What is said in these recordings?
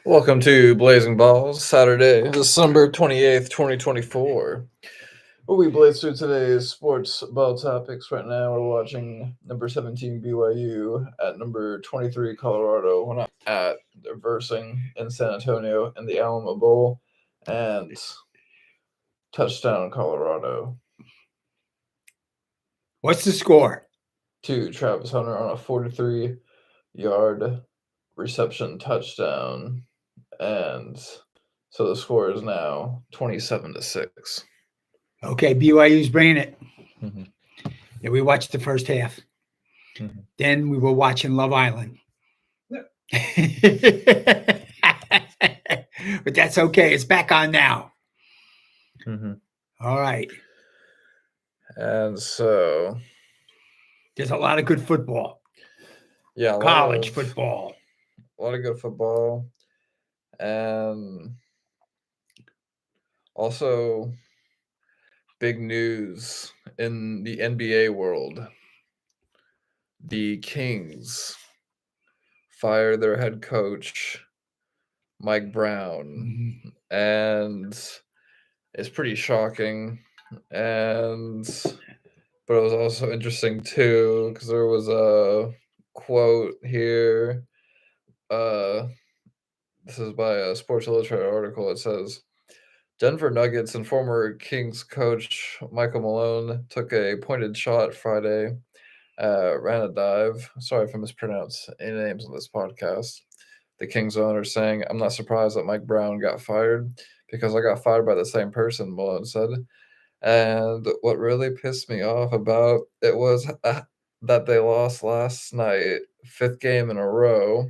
Welcome to Blazing Balls, Saturday, December 28th, 2024. We blaze through today's sports ball topics. Right now, we're watching number 17 BYU at number 23 Colorado. We're not at they're versing in San Antonio in the Alamo Bowl, and touchdown Colorado What's the score? to Travis Hunter on a 43-yard reception touchdown, and so the score is now 27-6. Okay, BYU's bringing it. Mm-hmm. Yeah, we watched the first half. Mm-hmm. Then we were watching Love Island. But that's okay. It's back on now. Mm-hmm. All right. And so, There's a lot of good football. yeah, College football. A lot of good football. And also, big news in the NBA world. The Kings fire their head coach, Mike Brown. Mm-hmm. And it's pretty shocking. But it was also interesting too, because there was a quote here. This is by a Sports Illustrated article. It says, Denver Nuggets and former Kings coach Michael Malone took a pointed shot Friday, ran a dive. Sorry if I mispronounce any names on this podcast. The Kings owner saying, I'm not surprised that Mike Brown got fired because I got fired by the same person, Malone said. And what really pissed me off about it was that they lost last night, fifth game in a row.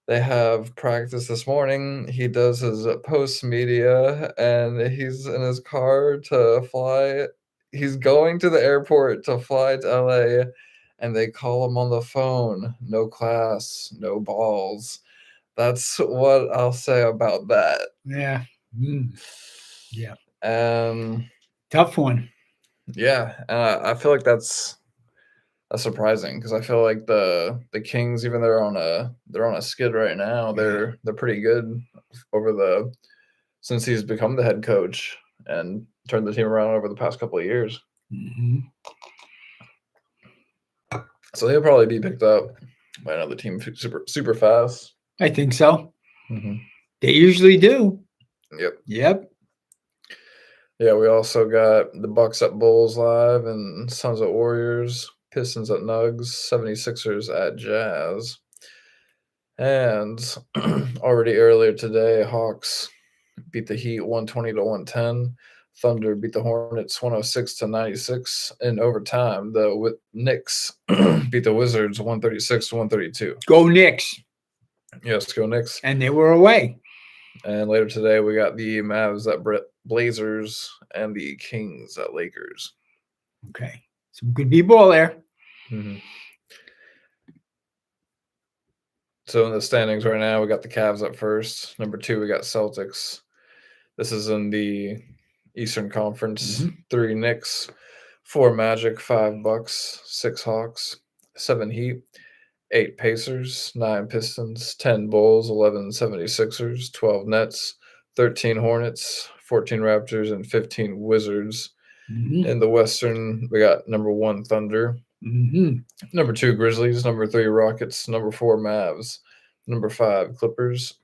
They have practice this morning. He does his post media and he's in his car to fly. He's going to the airport to fly to LA and they call him on the phone. No class, no balls. That's what I'll say about that. Yeah. Yeah. Tough one. Yeah, and I feel like that's surprising because I feel like the Kings, even they're on a skid right now. They're pretty good since he's become the head coach and turned the team around over the past couple of years. Mm-hmm. So he'll probably be picked up by another team super fast. I think so. Mm-hmm. They usually do. Yep. Yeah, we also got the Bucks at Bulls live and Suns at Warriors, Pistons at Nugs, 76ers at Jazz. And already earlier today, Hawks beat the Heat 120-110. Thunder beat the Hornets 106-96 in overtime. The Knicks beat the Wizards 136-132. Go Knicks. Yes, go Knicks. And they were away. And later today, we got the Mavs at Blazers and the Kings at Lakers. Okay. Some good b-ball there. Mm-hmm. So in the standings right now, we got the Cavs at first. Number 2, we got Celtics. This is in the Eastern Conference. Mm-hmm. 3 Knicks, 4 Magic, 5 Bucks, 6 Hawks, 7 Heat, 8 Pacers, 9 Pistons, 10 Bulls, 11 76ers, 12 Nets, 13 Hornets, 14 Raptors, and 15 Wizards. Mm-hmm. In the Western, we got number 1 Thunder, mm-hmm. number 2 Grizzlies, number 3 Rockets, number 4 Mavs, number 5 Clippers,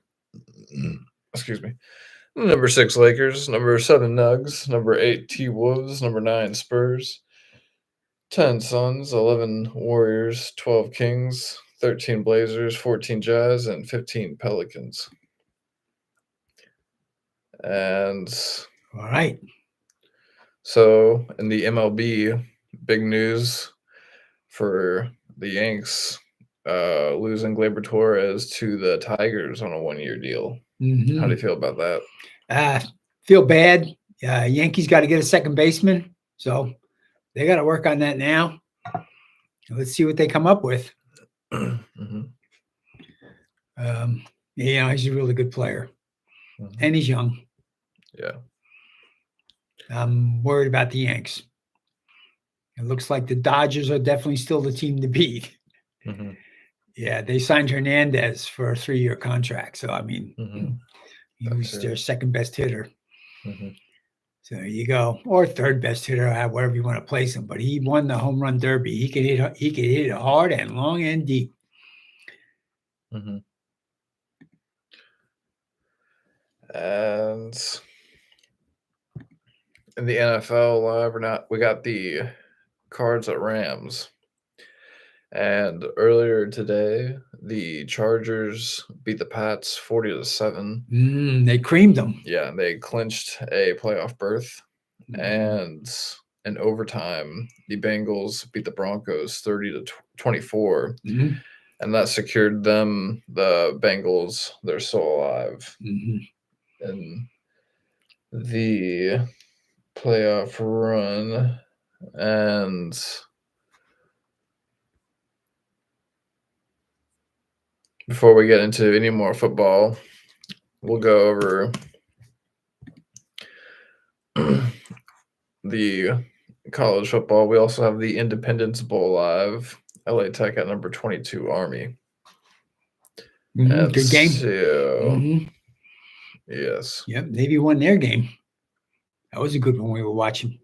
excuse me, number 6 Lakers, number 7 Nugs, number 8 T-Wolves, number 9 Spurs, 10 Suns, 11 Warriors, 12 Kings, 13 Blazers, 14 Jazz, and 15 Pelicans. And all right. So in the MLB, big news for the Yanks losing Gleyber Torres to the Tigers on a 1-year deal. Mm-hmm. How do you feel about that? Feel bad. Yankees got to get a second baseman, so they got to work on that now. Let's see what they come up with. Mm-hmm. He's a really good player, and he's young. Yeah. I'm worried about the Yanks. It looks like the Dodgers are definitely still the team to beat. Mm-hmm. Yeah, they signed Hernandez for a 3-year contract. So I mean, he was That's their it. second best hitter. Mhm. So there you go, or third best hitter, wherever you want to place him. But he won the home run derby. He could hit. He could hit it hard and long and deep. Mhm. And in the NFL, we got the Cards at Rams. And earlier today, the Chargers beat the Pats 40-7. They creamed them. Yeah, they clinched a playoff berth. And in overtime, the Bengals beat the Broncos 30-24. And that secured them, the Bengals, they're still alive. In the playoff run. And before we get into any more football, we'll go over the college football. We also have the Independence Bowl live. LA Tech at number 22, Army. And Good game. so, yes. Yep, Navy won their game. That was a good one we were watching.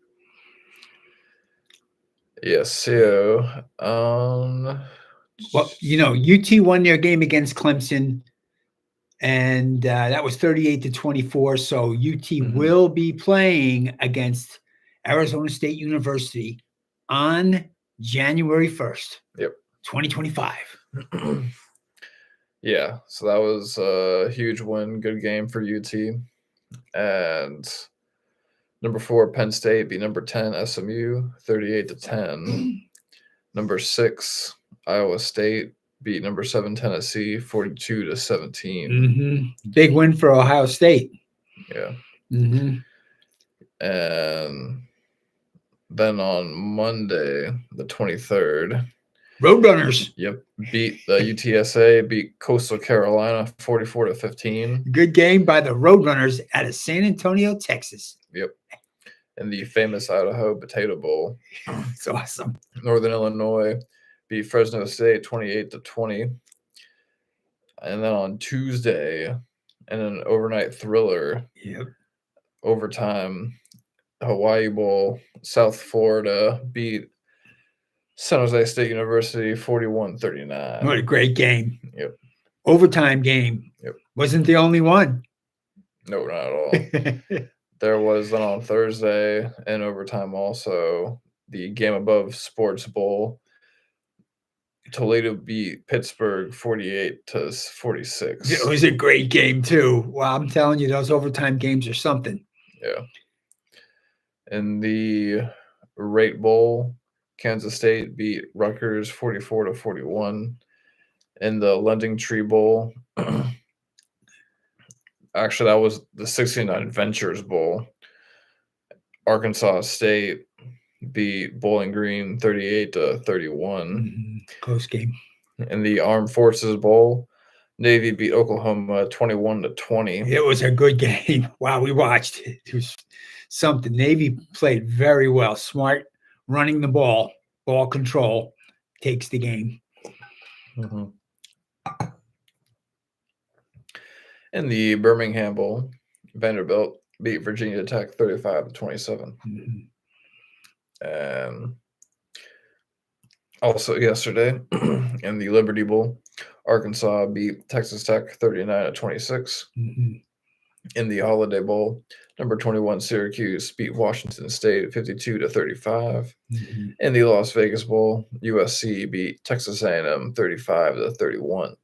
Yes, so, well, UT won their game against Clemson, and that was 38-24. So UT will be playing against Arizona State University on January 1st, 2025. Yeah, so that was a huge win, good game for UT. And number 4, Penn State beat number 10, SMU, 38-10. Number 6, Iowa State beat number 7, Tennessee, 42-17. Big win for Ohio State. Yeah. And then on Monday, the 23rd, Roadrunners. Yep, beat the UTSA, beat Coastal Carolina 44-15. Good game by the Roadrunners out of San Antonio, Texas. Yep. In the famous Idaho Potato Bowl. It's awesome. Northern Illinois beat Fresno State 28-20. And then on Tuesday, in an overnight thriller, overtime, Hawaii Bowl, South Florida beat San Jose State University 41-39. What a great game. Yep. Overtime game. Yep. Wasn't the only one. No, not at all. There was then on Thursday in overtime also the Game Above Sports Bowl. Toledo beat Pittsburgh 48-46. It was a great game too. Well, I'm telling you, those overtime games are something. Yeah. In the Rate Bowl, Kansas State beat Rutgers 44-41. In the Lending Tree Bowl, actually, that was the 69 Ventures Bowl. Arkansas State beat Bowling Green 38-31. Close game. In the Armed Forces Bowl, Navy beat Oklahoma 21-20. It was a good game. Wow, we watched it. It was something. Navy played very well. Smart, running the ball control, takes the game. In the Birmingham Bowl, Vanderbilt beat Virginia Tech 35-27. And also yesterday, in the Liberty Bowl, Arkansas beat Texas Tech 39-26. In the Holiday Bowl, number 21 Syracuse beat Washington State 52-35. In the Las Vegas Bowl, USC beat Texas A&M 35-31.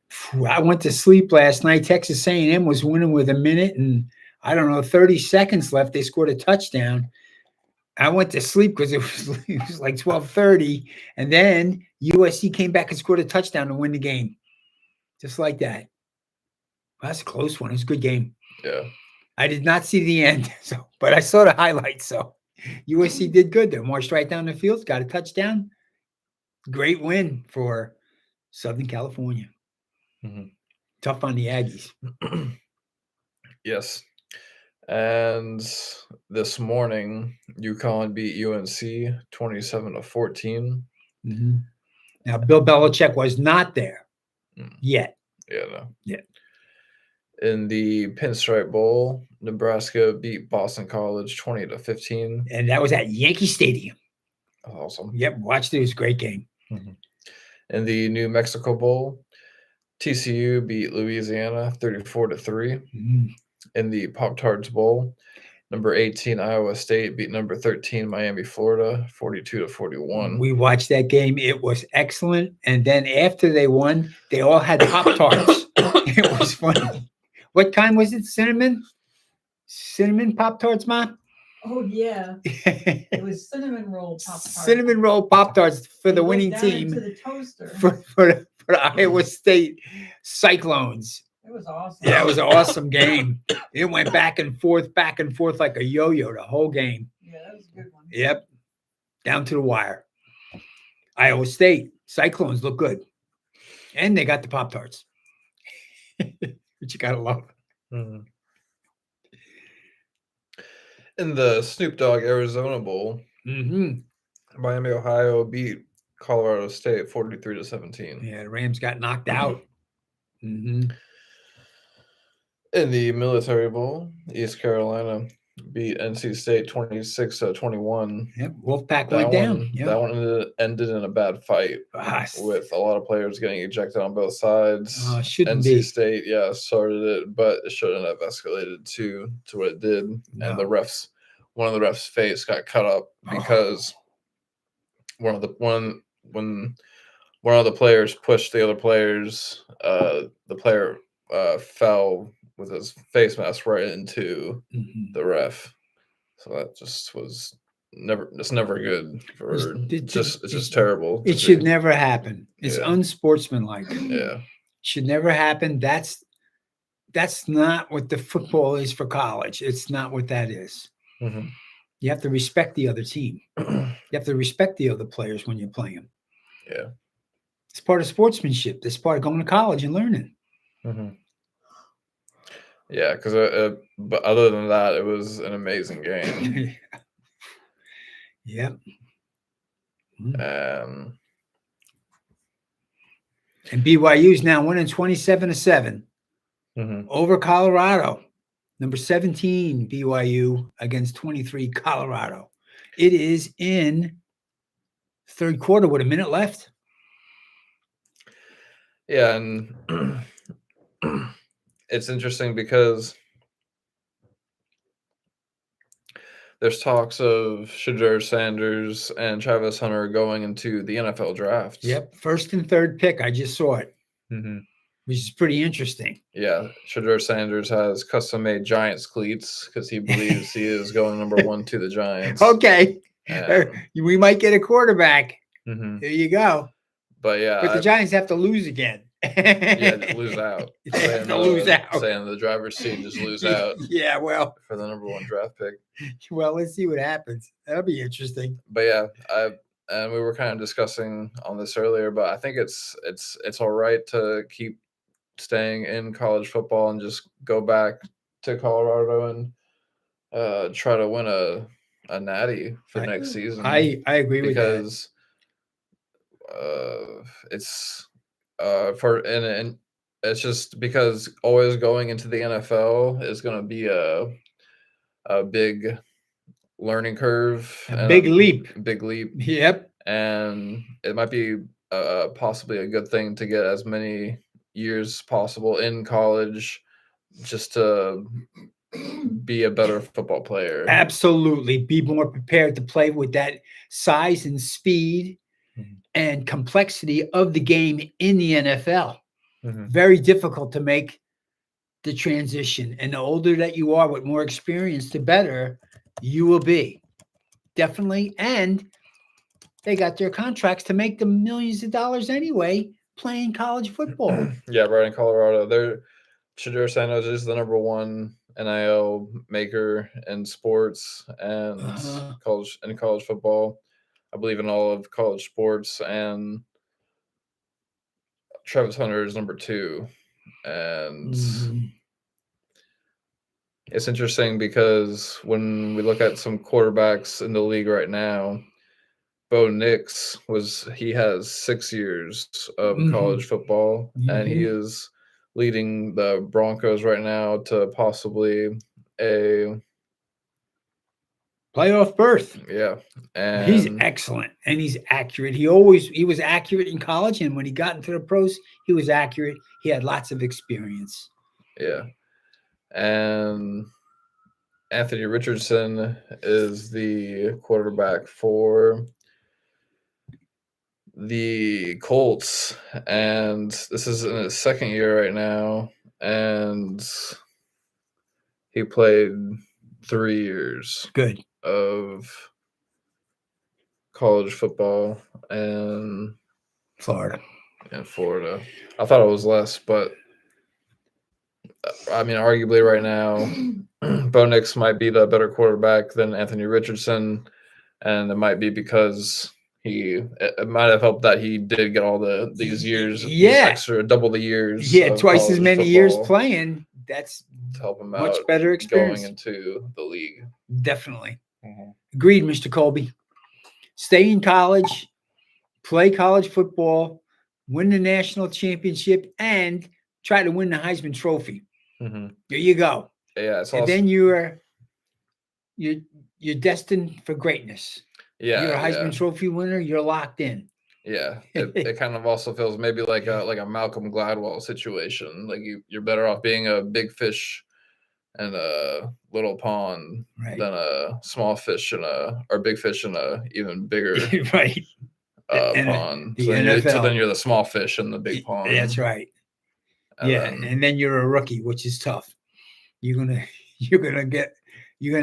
I went to sleep last night. Texas A&M was winning with a minute and 30 seconds left. They scored a touchdown. I went to sleep because it was like 12:30, and then USC came back and scored a touchdown to win the game, just like that. Well, that's a close one. It was a good game. Yeah, I did not see the end, but I saw the highlights. So USC did good. They marched right down the field, got a touchdown. Great win for Southern California. Tough on the Aggies. Yes. And this morning, UConn beat UNC 27-14. Now, Bill Belichick was not there. yet. Yeah, no. Yeah. In the Pinstripe Bowl, Nebraska beat Boston College 20-15. And that was at Yankee Stadium. Awesome. Yep, watched it. It was a great game. In the New Mexico Bowl, TCU beat Louisiana 34-3. In the Pop-Tarts Bowl, number 18 Iowa State beat number 13 Miami, Florida 42-41. We watched that game. It was excellent. And then after they won, they all had Pop-Tarts. It was funny. What kind was it? Cinnamon? Cinnamon Pop-Tarts, Ma? Oh yeah, it was cinnamon roll Pop-Tarts. Cinnamon roll Pop-Tarts for the They went winning down team into the toaster. for the Iowa State Cyclones. It was awesome. Yeah, it was an awesome game. It went back and forth like a yo-yo the whole game. Yeah, that was a good one. Yep. Down to the wire. Iowa State Cyclones look good. And they got the Pop-Tarts. Which you gotta love. In the Snoop Dogg Arizona Bowl, Miami, Ohio beat Colorado State 43-17. Yeah, the Rams got knocked out. In the Military Bowl, East Carolina beat NC State 26-21. Yep, Wolfpack went down. Yep. That one ended in a bad fight with a lot of players getting ejected on both sides. NC State, started it, but it shouldn't have escalated to what it did. No. And one of the refs' face got cut up because one of the players pushed the other players. The player fell with his face mask right into the ref. So that just was never good for it's just terrible. It should never happen. It's unsportsmanlike. Yeah. It should never happen. That's not what the football is for college. It's not what that is. You have to respect the other team. You have to respect the other players when you're playing. Yeah. It's part of sportsmanship. It's part of going to college and learning. Yeah, because but other than that, it was an amazing game. Yep. And BYU is now winning 27-7 over Colorado. Number 17 BYU against 23 Colorado. It is in third quarter with a minute left. Yeah, and it's interesting because there's talks of Shedeur Sanders and Travis Hunter going into the NFL draft. Yep, first and third pick. I just saw it, which is pretty interesting. Yeah, Shedeur Sanders has custom-made Giants cleats because he believes he is going number 1 to the Giants. Okay, we might get a quarterback. There you go. But the Giants have to lose again. Lose out. Saying the driver's seat, just lose out. Yeah, well, for the number 1 draft pick. Well, let's see what happens. That'll be interesting. But yeah, and we were kind of discussing on this earlier, but I think it's all right to keep staying in college football and just go back to Colorado and try to win a natty for next season. I agree with that because it's and it's just because always going into the NFL is going to be a big learning curve, big leap. Yep. And it might be possibly a good thing to get as many years possible in college just to be a better football player. Absolutely. Be more prepared to play with that size and speed and complexity of the game in the NFL. Very difficult to make the transition. And the older that you are with more experience, the better you will be. Definitely. And they got their contracts to make them millions of dollars anyway playing college football. Yeah, right in Colorado. Shedeur Sanders is the number 1 NIL maker in sports and college football. I believe in all of college sports, and Travis Hunter is number 2. And it's interesting because when we look at some quarterbacks in the league right now, Bo Nix he has 6 years of college football, and he is leading the Broncos right now to possibly a playoff berth. Yeah, and He's excellent and he's accurate. He was accurate in college, and when he got into the pros, he was accurate. He had lots of experience. Yeah, and Anthony Richardson is the quarterback for the Colts, and this is in his second year right now, and he played 3 years Good. of college football and Florida. in Florida. I thought it was less, but I mean, arguably right now, Bo Nix might be the better quarterback than Anthony Richardson, and it might be because it might have helped that he did get all these years, these extra double the years. Yeah, twice as many years football playing. That's to help him much out better experience going into the league. Definitely. Agreed, Mr. Colby. Stay in college, play college football, win the national championship, and try to win the Heisman Trophy. There you go. Yeah, it's and also, then you're destined for greatness. Yeah, You're a Heisman Trophy winner. You're locked in. Yeah, it kind of also feels maybe like a Malcolm Gladwell situation. Like you're better off being a big fish in a little pond than a small fish or big fish in a even bigger right pond. The So NFL. then you're the small fish in the big pond. That's right. And then you're a rookie, which is tough. You're gonna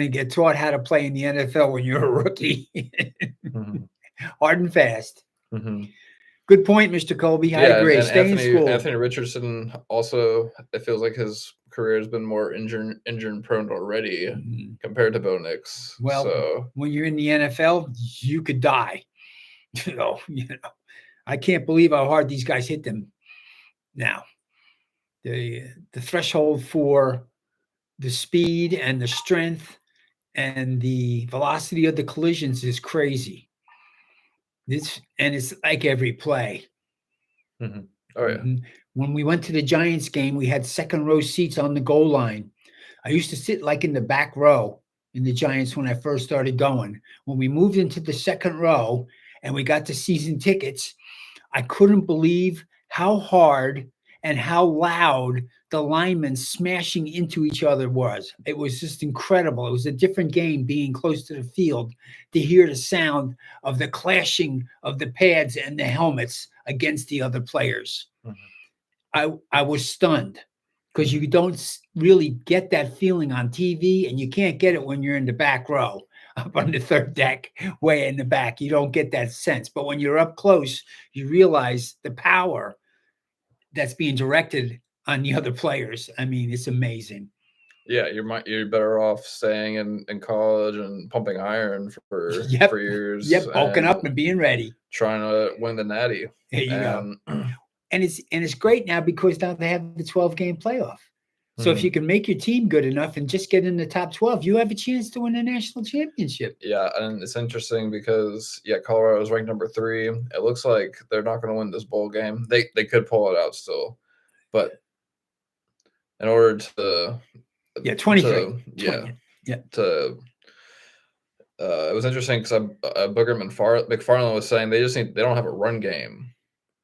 get taught how to play in the NFL when you're a rookie. Hard and fast. Good point, Mr. Colby. I agree. And Stay in school. Anthony Richardson also, it feels like his career has been more injury prone already compared to Bo Nix. Well, so when you're in the NFL, you could die. I can't believe how hard these guys hit them. Now, the threshold for the speed and the strength and the velocity of the collisions is crazy. It's like every play. Oh yeah. When we went to the Giants game, we had second row seats on the goal line. I used to sit like in the back row in the Giants when I first started going. When we moved into the second row and we got the season tickets, I couldn't believe how hard and how loud the linemen smashing into each other was. It was just incredible. It was a different game being close to the field to hear the sound of the clashing of the pads and the helmets against the other players. I was stunned because you don't really get that feeling on TV, and you can't get it when you're in the back row up on the third deck way in the back. You don't get that sense. But when you're up close, you realize the power that's being directed on the other players. I mean, it's amazing. Yeah, you're better off staying in college and pumping iron for years. Yep, bulking up and being ready, trying to win the Natty. There you go. And it's great now because now they have the 12-game playoff. So if you can make your team good enough and just get in the top 12, you have a chance to win a national championship. Yeah, and it's interesting because Colorado is ranked number 3. It looks like they're not going to win this bowl game. They could pull it out still, but in order to 23. It was interesting because Booger McFarland was saying they don't have a run game.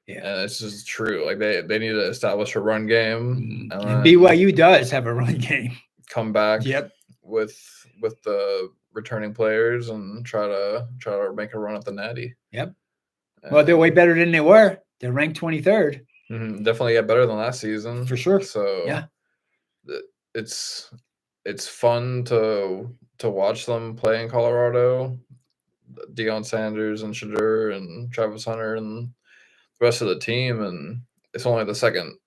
Yeah, and it's just true. Like they need to establish a run game, and BYU does have a run game. Come back, with the returning players and try to make a run at the Natty. Well, they're way better than they were. They're ranked 23rd. Definitely better than last season for sure. So it's fun to watch them play in Colorado. Deion Sanders and Shadur and Travis Hunter and the rest of the team, and it's only the second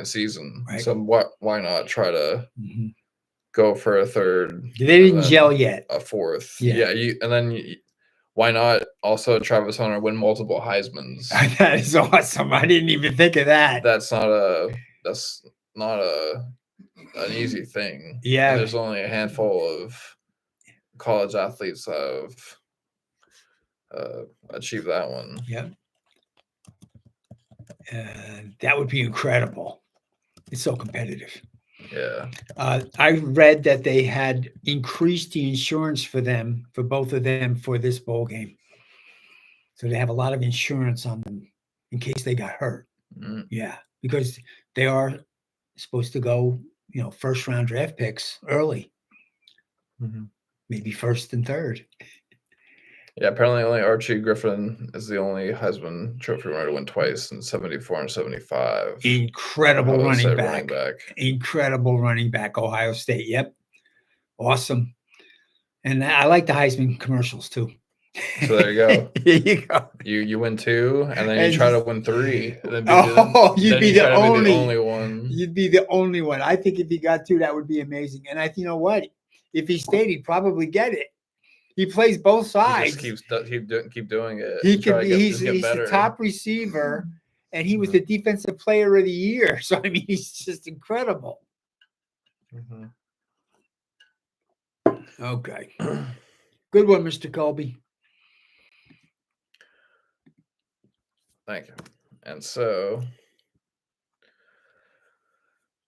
season, so why not try to go for a third? They didn't gel yet. A fourth, why not also Travis Hunter win multiple Heismans? That is awesome. I didn't even think of that. That's not an easy thing. Yeah, and there's only a handful of college athletes that have achieve that one. Yep. That would be incredible. It's so competitive. Yeah. I read that they had increased the insurance for them, for both of them, for this bowl game. So they have a lot of insurance on them in case they got hurt. Mm. Yeah, because they are supposed to go, first round draft picks early, maybe first and third. Yeah, apparently only Archie Griffin is the only Heisman Trophy winner to win twice in 74 and 75. Incredible Ohio running State back. Incredible running back, Ohio State. Yep. Awesome. And I like the Heisman commercials too. So there you go. There you go. You win 2, and then you And try to win 3. And then you'd be you try the to be the only only one. You'd be the only one. I think if he got 2, that would be amazing. And you know what? If he stayed, he'd probably get it. He plays both He sides. just keep doing it. He could be. He's better. the top receiver, and he was the defensive player of the year. So I mean, he's just incredible. Mm-hmm. Okay, good one, Mr. Colby. Thank you. And so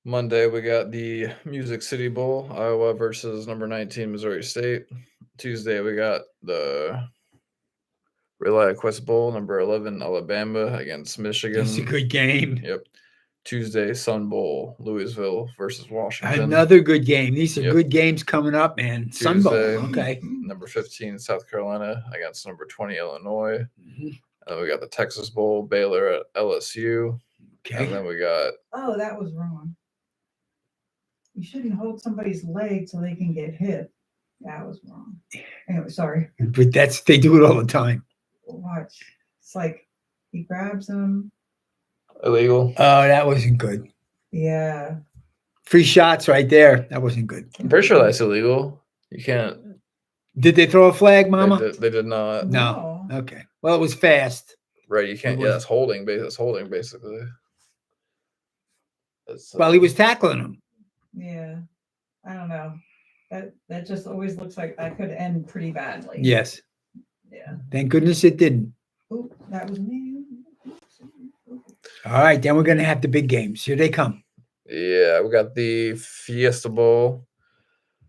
Monday we got the Music City Bowl, Iowa versus number 19 Missouri State. Tuesday we got the ReliaQuest Bowl, number 11 Alabama against Michigan. It's a good game. Yep. Tuesday Sun Bowl, Louisville versus Washington. Another good game. These are good games coming up, man. Sun Bowl. Okay. Number 15 South Carolina against number 20 Illinois. Mm-hmm. And then we got the Texas Bowl, Baylor at LSU. Okay. And then we got. Oh, that was wrong. You shouldn't hold somebody's leg so they can get hit. That was wrong. Anyway, sorry. But they do it all the time. Watch. It's like he grabs them. Illegal. Oh, that wasn't good. Yeah. Free shots right there. That wasn't good. I'm pretty sure that's illegal. You can't. Did they throw a flag, Mama? They did not. No. Okay. Well, it was fast. Right. You can't. Yeah, that's holding. That's holding, basically. Well, he was tackling him. Yeah. I don't know. That just always looks like that could end pretty badly. Yes. Yeah. Thank goodness it didn't. Oh, that was me. All right, then we're going to have the big games. Here they come. Yeah, we got the Fiesta Bowl,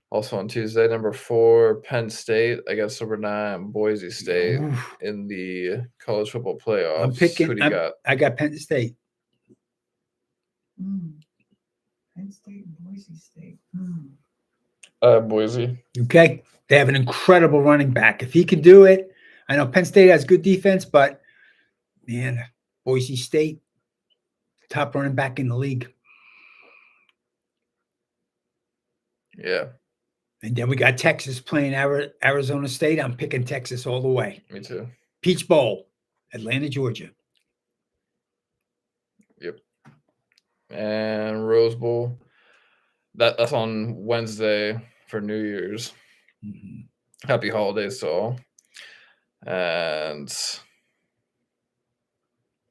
also on Tuesday. Number 4, Penn State against number 9, Boise State. Oof. In the college football playoffs. I'm picking. Who do you got? I got Penn State. Penn State and Boise State. Boise. Okay. They have an incredible running back. If he can do it, I know Penn State has good defense, but man, Boise State, top running back in the league. Yeah. And then we got Texas playing Arizona State. I'm picking Texas all the way. Me too. Peach Bowl, Atlanta, Georgia. Yep. And Rose Bowl. That's on Wednesday for New Year's. Mm-hmm. Happy holidays to all. And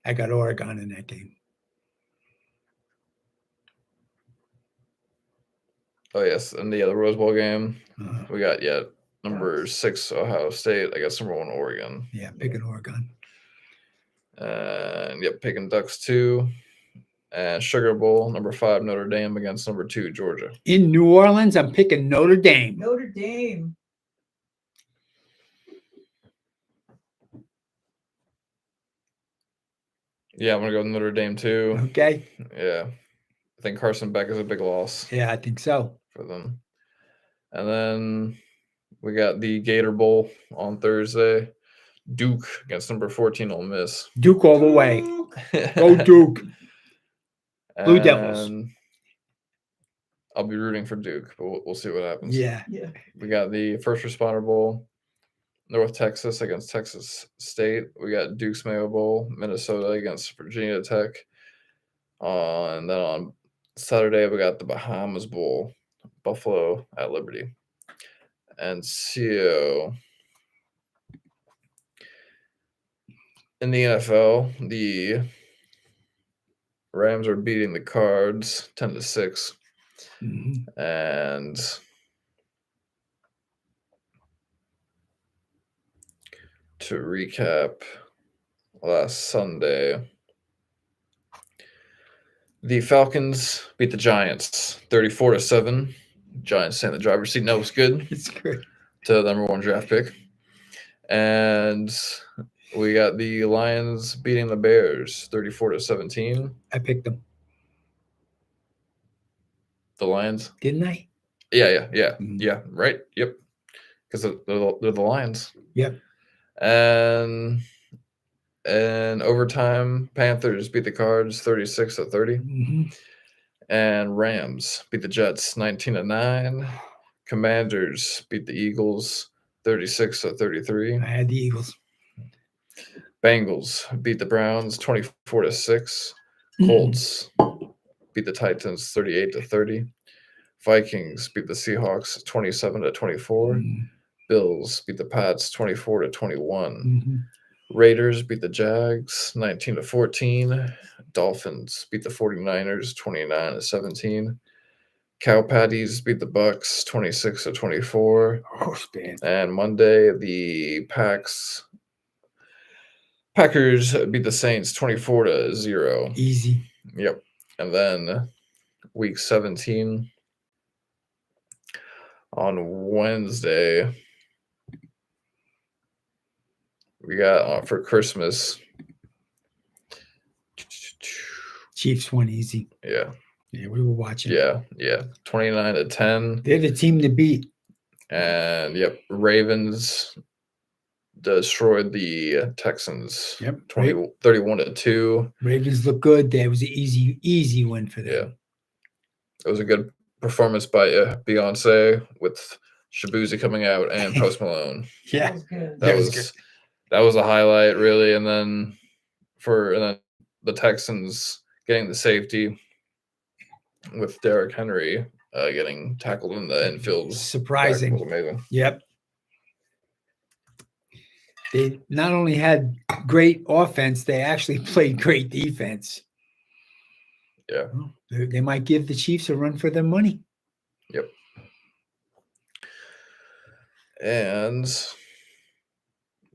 I got Oregon in that game. Oh, yes. And the Rose Bowl game, we got, number 6 Ohio State. I guess number 1 Oregon. Yeah, picking Oregon. And, picking Ducks too. And Sugar Bowl, number 5 Notre Dame against number 2 Georgia. In New Orleans, I'm picking Notre Dame. Notre Dame. Yeah, I'm going to go with Notre Dame too. Okay. Yeah. I think Carson Beck is a big loss. Yeah, I think so. For them. And then we got the Gator Bowl on Thursday. Duke against number 14 Ole Miss. Duke all the way. Go Duke. Blue Devils. I'll be rooting for Duke, but we'll see what happens. Yeah. We got the First Responder Bowl. North Texas against Texas State. We got Duke's Mayo Bowl. Minnesota against Virginia Tech. And then on Saturday, we got the Bahamas Bowl. Buffalo at Liberty. And so in the NFL, the Rams are beating the Cards 10-6. Mm-hmm. And to recap last Sunday. The Falcons beat the Giants 34-7. Giants stay in the driver's seat. That was good. It's good. To the #1 draft pick. And we got the Lions beating the Bears 34-17. I picked them, The Lions. didn't I? Yeah. Mhm. Yeah, right. Yep. Because they're the Lions. Yep. And overtime, Panthers beat the Cards 36-30. hmm And Rams beat the Jets 19-9. Commanders beat the Eagles 36-33. I had the Eagles. Bengals beat the Browns 24-6. Colts beat the Titans 38-30. Vikings beat the Seahawks 27-24. Mhm. Bills beat the Pats 24-21. Mhm. Raiders beat the Jags 19-14. Dolphins beat the 49ers 29-17. Cow Patties beat the Bucks 26-24. Oh, it's bad. And Monday, the Packers beat the Saints 24-0. Easy. Yep. And then week 17 on Wednesday, we got for Christmas. Chiefs won easy. Yeah. Yeah, we were watching. Yeah. 29-10. They're the team to beat. And yep, Ravens destroyed the Texans. Yep. 31-2. Ravens look good. That was an easy win for them. Yeah. It was a good performance by Beyonce with Shabuzi coming out and Post Malone. That Yeah. was good. That was a highlight, really. And then the Texans getting the safety with Derrick Henry getting tackled in the infield. Surprising. That was amazing. Yep. They not only had great offense, they actually played great defense. Yeah. Well, they might give the Chiefs a run for their money. Yep. And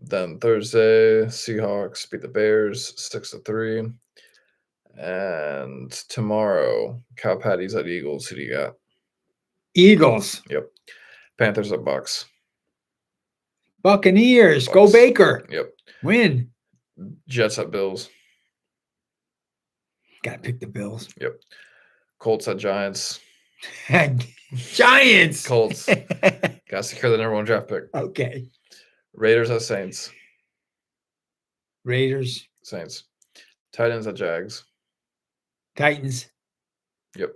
then Thursday, Seahawks beat the Bears 6-3. And tomorrow, Cow Patties at Eagles. Who do you got? Eagles. Yep. Panthers at Bucks. Buccaneers. Go Bucks. Baker. Yep. Win. Jets at Bills. Got to pick the Bills. Yep. Colts at Giants. Giants. Colts. Got to secure the #1 draft pick. Okay. Raiders at Saints. Raiders. Saints. Titans at Jags. Titans. Yep.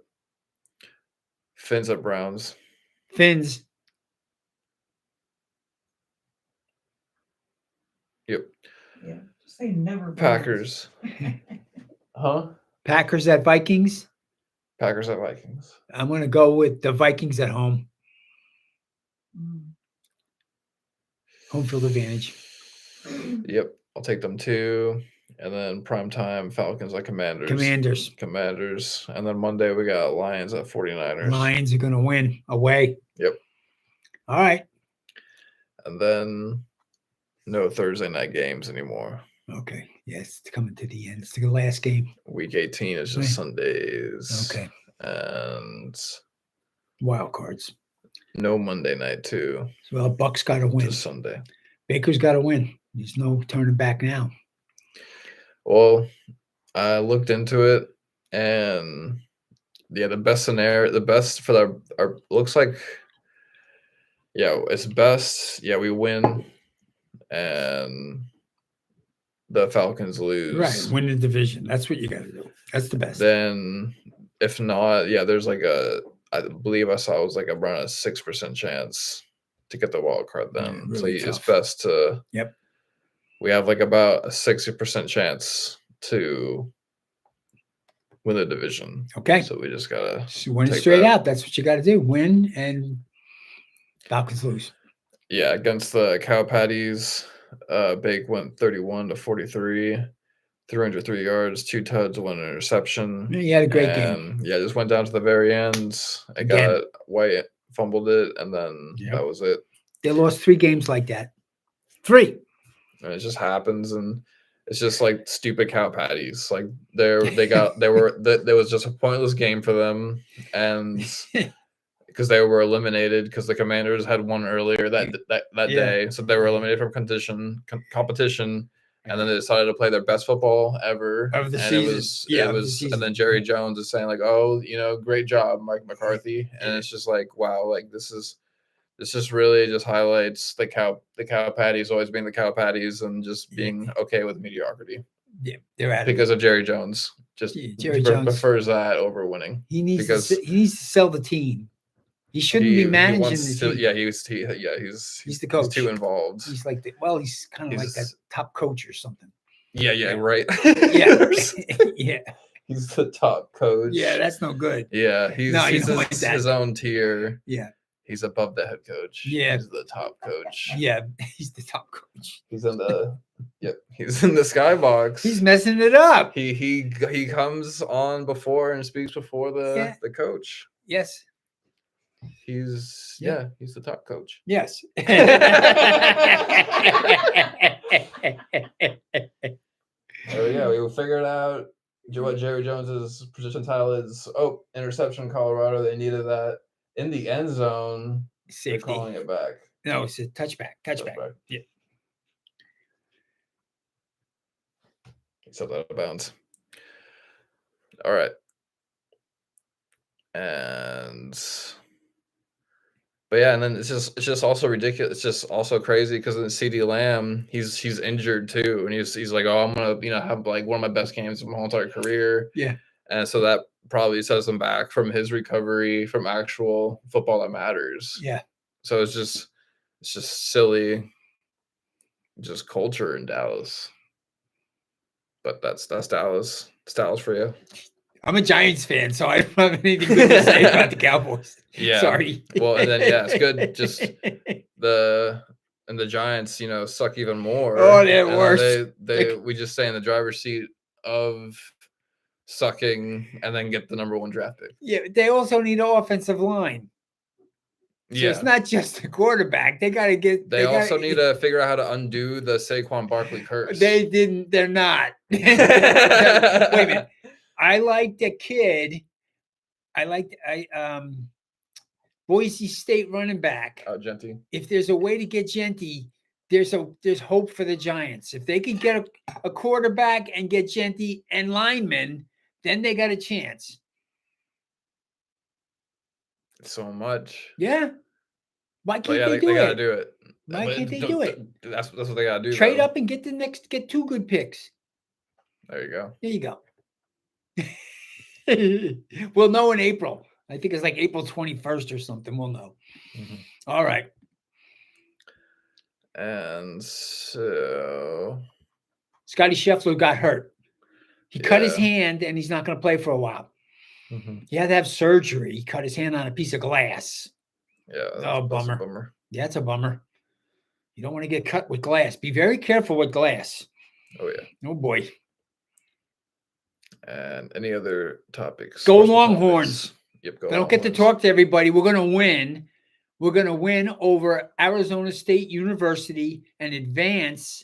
Fins at Browns. Fins. Yep. Yeah. Just say never. Packers. Huh? Packers at Vikings. Packers at Vikings. I'm going to go with the Vikings at home. Mm. Home field advantage. Yep. I'll take them too. And then primetime Falcons at Commanders. Commanders. And then Monday we got Lions at 49ers. Lions are going to win away. Yep. All right. And then no Thursday night games anymore. Okay. Yes, it's coming to the end. It's the last game. Week 18 is just Sundays. Okay. And Wild cards. no Monday night too. Well, Bucks got to win. Just Sunday. Baker's got to win. There's no turning back now. Well, I looked into it, and yeah, the best scenario, the best for our looks like, yeah, it's best. Yeah, we win, and the Falcons lose. Right. Win the division. That's what you got to do. That's the best. Then, if not, yeah, there's like I believe I saw it was like around a 6% chance to get the wild card. Then, Yeah, really so it's tough. best to. Yep. We have like about a 60% chance to win the division. Okay. So we just gotta Win it take straight that. out. That's what you got to do. Win and Falcons lose. Yeah, against the Cow Patties, Bake went 31-43, 303 yards, 2 tuds, 1 interception. You had a great game. And yeah, just went down to the very end. It Again. got White fumbled it, and then Yep. that was it. They lost 3 games like that. 3. and it just happens, and it's just like stupid cow patties. Like there was just a pointless game for them, and because they were eliminated because the Commanders had won earlier that day, so they were eliminated from competition. And then they decided to play their best football ever of the and season. it was, and then Jerry Jones is saying like, "Oh, great job, Mike McCarthy," and it's just like, wow, like this just really just highlights the cow patties always being the cow patties and just being okay with mediocrity. Yeah, they're out because of Jerry Jones. Just Jerry Jones prefers that over winning. He needs to sell the team. He shouldn't be managing the team. Yeah, he's the coach. He's too involved. He's like he's kind of like a top coach or something. Yeah, right. Yeah. Yeah. He's the top coach. Yeah, that's no good. Yeah, he's his own tier. Yeah. He's above the head coach. Yeah. He's the top coach. Yeah, he's the top coach. He's in the he's in the skybox. He's messing it up. He comes on before and speaks before the coach. Yes. He's the top coach. Yes. Oh yeah, we will figure it out. What Jerry Jones's position title is. Oh, interception, Colorado. They needed that in the end zone. Safety. Calling it back. No, it's a touchback. Yeah. Except out of bounds. All right. But yeah, and then it's just also ridiculous. It's just also crazy because in CD Lamb, he's injured too, and he's like, oh, I'm gonna have like one of my best games of my whole entire career. Yeah, and so that probably sets him back from his recovery from actual football that matters. Yeah, so it's just silly, just culture in Dallas. But that's Dallas. It's Dallas for you. I'm a Giants fan, so I don't have anything good to say about the Cowboys. Yeah. Sorry. Well, and then it's good. Just the Giants, suck even more. Oh, they're worse. We just stay in the driver's seat of sucking and then get the number 1 draft pick. Yeah, they also need an offensive line. So it's not just the quarterback. They got to get. They also need to figure out how to undo the Saquon Barkley curse. They didn't. They're not. Wait a minute. I like the kid. Boise State running back. Genty. If there's a way to get Genty, there's hope for the Giants. If they could get a quarterback and get Genty and linemen, then they got a chance. So much. Yeah. Why can't they do it? They gotta do it. Why can't they do it? That's what they gotta do. Trade up and get 2 good picks. There you go. There you go. We'll know in April. I think it's like April 21st or something. We'll know. Mm-hmm. All right. And so Scotty Scheffler got hurt. He cut his hand and he's not going to play for a while. Mm-hmm. He had to have surgery. He cut his hand on a piece of glass. Yeah. Bummer. A bummer. Yeah, it's a bummer. You don't want to get cut with glass. Be very careful with glass. Oh, yeah. Oh, boy. And any other topics? Go Longhorns. Topics? Yep, I don't get to talk to everybody. We're going to win. We're going to win over Arizona State University and advance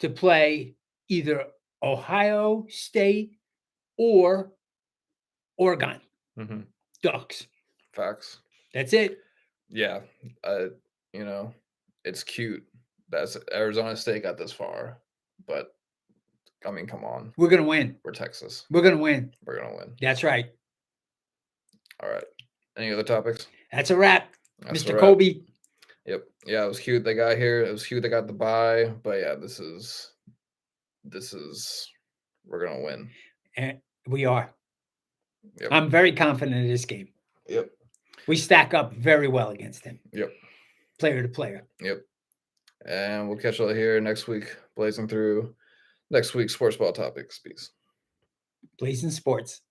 to play either Ohio State or Oregon. Mm-hmm. Ducks. Facts. That's it. Yeah. It's cute that Arizona State got this far, but I mean, come on. We're going to win. We're Texas. We're going to win. We're going to win. That's right. All right. Any other topics? That's a wrap. Mr. Kobe. Yep. Yeah, it was cute they got here. It was cute they got the bye. But yeah, this is we're going to win. And we are. Yep. I'm very confident in this game. Yep. We stack up very well against him. Yep. Player to player. Yep. And we'll catch you all here next week, blazing through next week's sports ball topics. Peace. Blazing Sports.